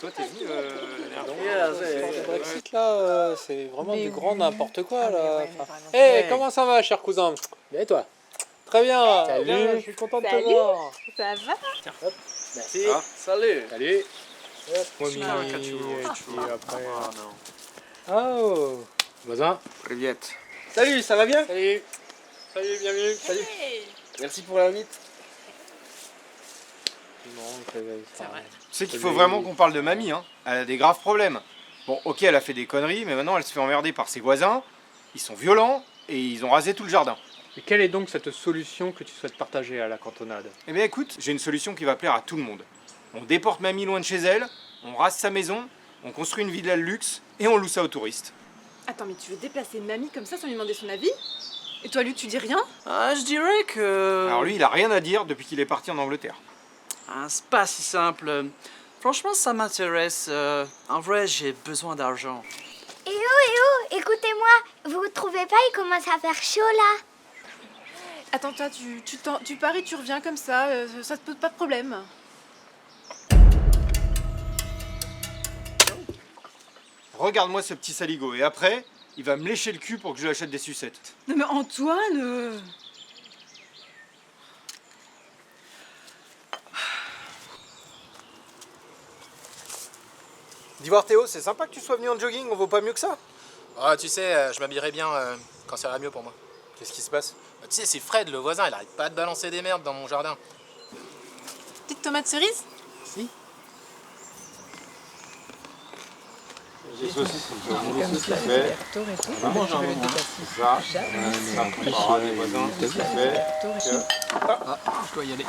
Toi, t'es venu Le Brexit là, c'est vraiment du grand n'importe quoi là. Hé, Ouais. comment ça va, cher cousin? Bien et toi? Très bien. Salut. Bien, je suis content de te Salut. voir. Ça va? Merci. Ah, salut. Salut. Moi, Ah, et puis après. Oh, voisin. Привет. Salut, ça va bien? Salut. Salut, bienvenue. Salut. Merci pour l'invite. C'est vrai. Tu sais qu'il faut vraiment qu'on parle de mamie, hein. Elle a des graves problèmes. Bon, ok, elle a fait des conneries, mais maintenant elle se fait emmerder par ses voisins. Ils sont violents et ils ont rasé tout le jardin. Et quelle est donc cette solution que tu souhaites partager à la cantonade? Eh bien écoute, j'ai une solution qui va plaire à tout le monde. On déporte mamie loin de chez elle, on rase sa maison, on construit une villa de luxe et on loue ça aux touristes. Attends, mais tu veux déplacer mamie comme ça sans lui demander son avis? Et toi, Luc, tu dis rien? Ah, je dirais que... Alors lui, il a rien à dire depuis qu'il est parti en Angleterre. Ah, c'est pas si simple. Franchement, ça m'intéresse. En vrai, j'ai besoin d'argent. Eh oh, écoutez-moi, vous trouvez pas il commence à faire chaud là? Attends, toi, tu paries, tu reviens comme ça te pose pas de problème. Regarde-moi ce petit saligo et après, il va me lécher le cul pour que je lui achète des sucettes. Non mais Antoine Dis voir Théo, c'est sympa que tu sois venu en jogging, on vaut pas mieux que ça. Ah, tu sais, je m'habillerai bien quand ça ira mieux pour moi. Qu'est-ce qui se passe? Tu sais, c'est Fred, le voisin, il arrête pas de balancer des merdes dans mon jardin. Petite tomate cerise? Si. Des saucisses, ça fait. On mange un moment. Ça, ça préparera des voisins. Ça fait. Ah, je dois y aller.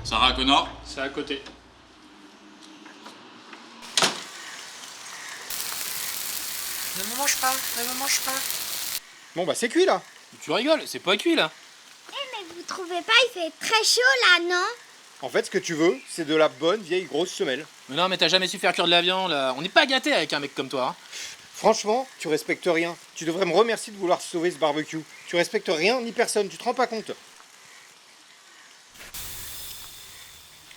Sarah Connor. C'est à côté. Ne me mange pas, ne me mange pas. Bon bah c'est cuit là. Tu rigoles, c'est pas cuit là. Mais vous trouvez pas il fait très chaud là, non? En fait, ce que tu veux, c'est de la bonne vieille grosse semelle. Mais non, mais t'as jamais su faire cuire de la viande là. On n'est pas gâtés avec un mec comme toi. Hein. Franchement, tu respectes rien. Tu devrais me remercier de vouloir sauver ce barbecue. Tu respectes rien ni personne, tu te rends pas compte.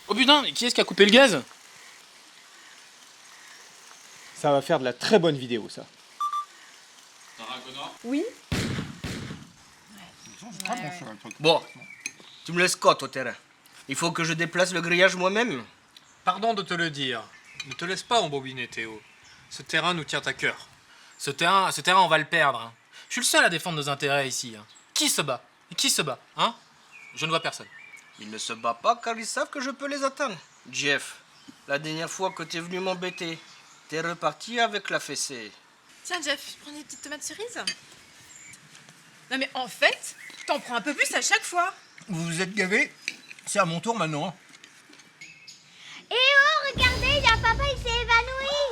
Oh putain, mais qui est-ce qui a coupé le gaz? Ça va faire de la très bonne vidéo ça. Sarah Connor. Oui? Bon, tu me laisses quoi, toi, terrain? Il faut que je déplace le grillage moi-même? Pardon de te le dire. Ne te laisse pas embobiner, Théo. Ce terrain nous tient à cœur. Ce terrain, on va le perdre. Hein. Je suis le seul à défendre nos intérêts ici. Hein. Qui se bat? Qui se bat? Hein? Je ne vois personne. Ils ne se battent pas car ils savent que je peux les atteindre. Jeff, la dernière fois que t'es venu m'embêter, t'es reparti avec la fessée. Tiens, Jeff, je prends des petites tomates cerises. Non mais en fait, t'en prends un peu plus à chaque fois. Vous vous êtes gavé? C'est à mon tour maintenant. Eh oh, regardez, il y a papa, il s'est évanoui.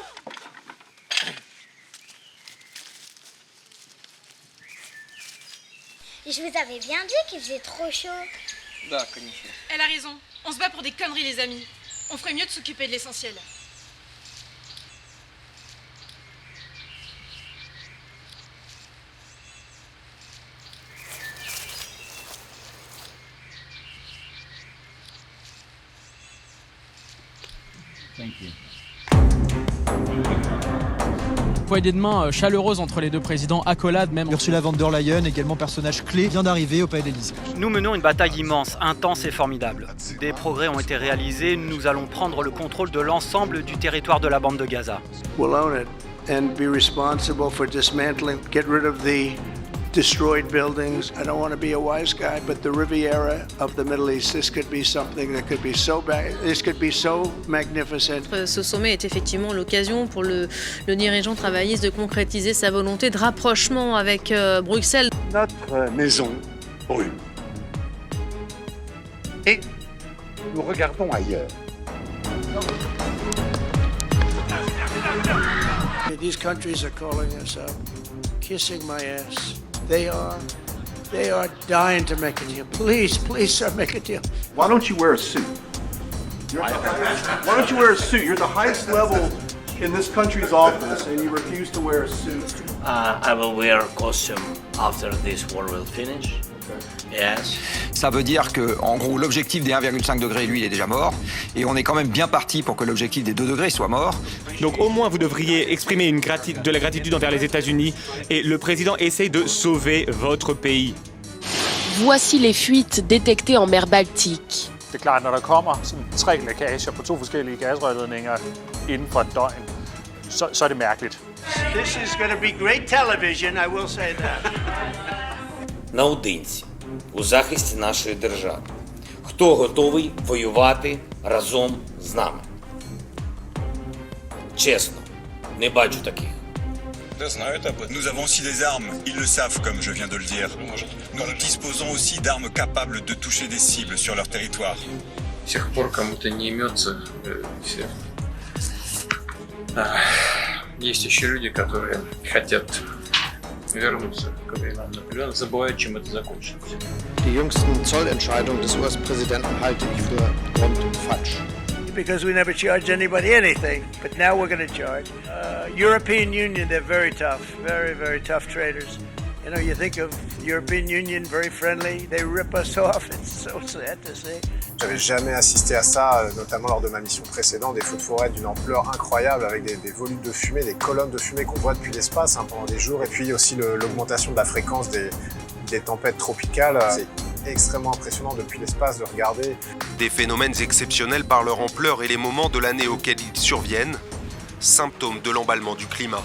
Je vous avais bien dit qu'il faisait trop chaud. Elle a raison. On se bat pour des conneries, les amis. On ferait mieux de s'occuper de l'essentiel. Poignée de main chaleureuse entre les deux présidents, accolade même. Ursula von der Leyen, également personnage clé, vient d'arriver au Palais de l'Élysée. Nous menons une bataille immense, intense et formidable. Des progrès ont été réalisés, nous allons prendre le contrôle de l'ensemble du territoire de la bande de Gaza. We'll own it and be responsible for dismantling, get rid of the destroyed buildings. I don't want to be a wise guy, but the Riviera of the Middle East, this could be something that could be so bad, this could be so magnificent. Ce sommet est effectivement l'occasion pour le dirigeant travailliste de concrétiser sa volonté de rapprochement avec Bruxelles. Notre maison brûle. Et nous regardons ailleurs. These countries are calling us up, kissing my ass. They are dying to make a deal. Please, sir, make a deal. Why don't you wear a suit? Why don't you wear a suit? You're the highest level in this country's office, and you refuse to wear a suit. I will wear a costume after this war will finish. Yes. Ça veut dire que, en gros, l'objectif des 1,5 degrés, lui, il est déjà mort. Et on est quand même bien parti pour que l'objectif des 2 degrés soit mort. Donc au moins, vous devriez exprimer de la gratitude envers les États-Unis. Et le président essaye de sauver votre pays. Voici les fuites détectées en mer Baltique. Det er klart, når der kommer sådan 3 lækager på 2 forskellige gasrørledninger inden for et døgn, så er det mærkeligt. This is going to be great television, I will say that. Наодинці, у захисті нашої держави. Хто готовий воювати разом з нами? Чесно, не бачу таких. Nous avons aussi des armes, ils le savent comme je viens de le dire. Nous disposons aussi d'armes capables de toucher des cibles sur leur territoire. С тех пор кому-то не имется все. Есть еще люди, которые хотят вернуться к временам Наполеона, забывают, чем это закончилось. Die jüngsten Zollentscheidungen des US-Präsidenten halte ich für grundfalsch. Because we never charge anybody anything, but now we're going to charge. European Union, they're very tough, very, very tough traders. You know, you think of European Union, very friendly, they rip us off, it's so sad to see. J'avais jamais assisté à ça, notamment lors de ma mission précédente, des feux de forêt d'une ampleur incroyable avec des volumes de fumée, des colonnes de fumée qu'on voit depuis l'espace pendant des jours, et puis aussi l'augmentation de la fréquence des tempêtes tropicales. C'est extrêmement impressionnant depuis l'espace de regarder. Des phénomènes exceptionnels par leur ampleur et les moments de l'année auxquels ils surviennent, symptômes de l'emballement du climat.